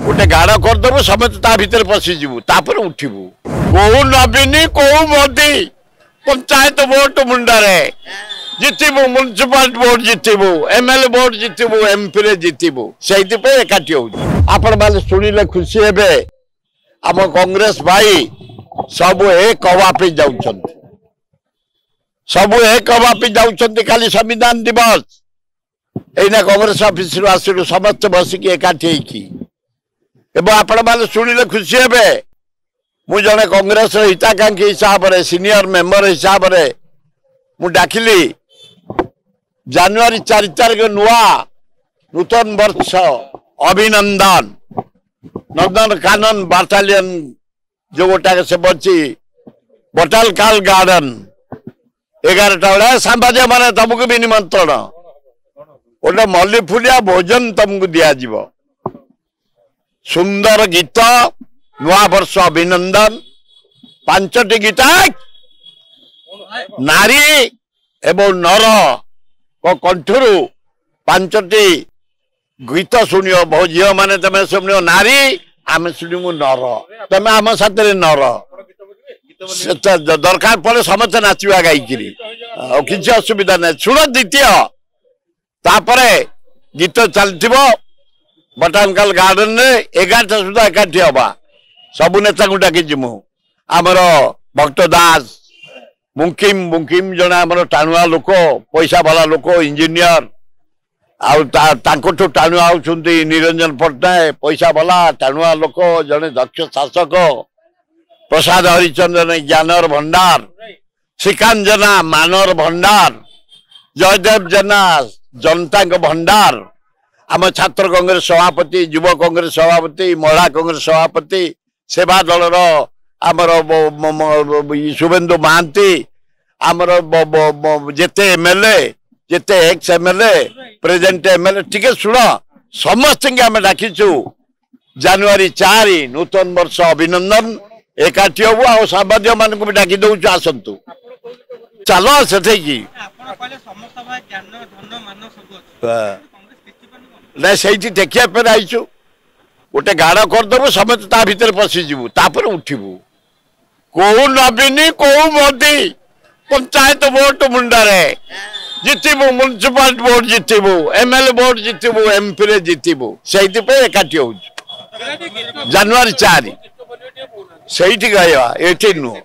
गोटे गाड़ करदेबू समस्त ता भितर पशिजु तापर उठिबू कौ नवीन कौ मोदी पंचायत वोट मुंडरे जितबू म्युनिसिपालिटी वोट जितबू एमएलए वोट जितबू एमपी रे जितबू से एकाठी हो आपण मैंने शुणिले खुशी हे आम कांग्रेस भाई सब एक हवापी जाऊं सब एक हवापी जाऊं खाली संविधान दिवस एना कांग्रेस ऑफिस आसलु समस्त बसिक एकाठी आपण मैंने शुणिले खुशी हे मु जड़े कांग्रेस हिताकांक्षी हिसाब से सीनियर मेंबर हिसाब से मु डाकिली जनवरी 4 तारिख नुआ नूतन वर्ष अभिनंदन नंदन कानन बाटालियन जो गोटा से बची बोटानिकल गार्डन 11टा बेला सांबादिक माने तुमको भी निमंत्रण गोटे मल्ली फुलिया भोजन तुमको दिज्व सुंदर गीत नुआ वर्ष अभिनंदन 5टी गीत नारी एवं नर को कंठर 5टी गीत शुणियो बहु झील मैंने तुम शुणियो नारी आम शुणु नर तुम आम साथ नर दरकार पड़े समस्त नाचवा गायक किसी असुविधा ना शुण द्वितीय तापर गीत चलती बोटानिकल गार्डन रे 11टा सुधा एकाठी हवा सबु नेता को डाकी आमर भक्त दास मुंकिम मुंकिम जड़े आमर टाणुआ लोक पैसा वाला लोक इंजीनियर आठू टाणुआ होती निरंजन पट्टनायक पैसा वाला टाणुआ लोक जड़े दक्ष शासक प्रसाद हरिचंद्रन ज्ञानर भंडार श्रीकांत जेना मानर भंडार जयदेव जेना जनता भंडार आम छात्र कांग्रेस सभापति युव कांग्रेस सभापति महिला कांग्रेस सभापति सेवा दलर आमर शुभेन्दु महांती आमर जेते एमएलए जेते एक्स एमएलए प्रेजेंट एमएलए टिके शुण समस्त आम डाकिचु जनवरी 4 नूतन वर्ष अभिनंदन एकाठी हबू आ सांबादिक मान भी डाकी दौचु आसतु चलो से ना से देखिया पे आईचु गोटे गाड़ करदेबू समस्त ता भितर पशिजु तापर उठिबू कौ नवीन कौ मोदी पंचायत वोट मुंडरे जितबू म्युनिसिपालिटी वोट जितबू एमएलए वोट जितबू एमपी रे जितबू से एकाठी हो जनवरी 4 से नुह।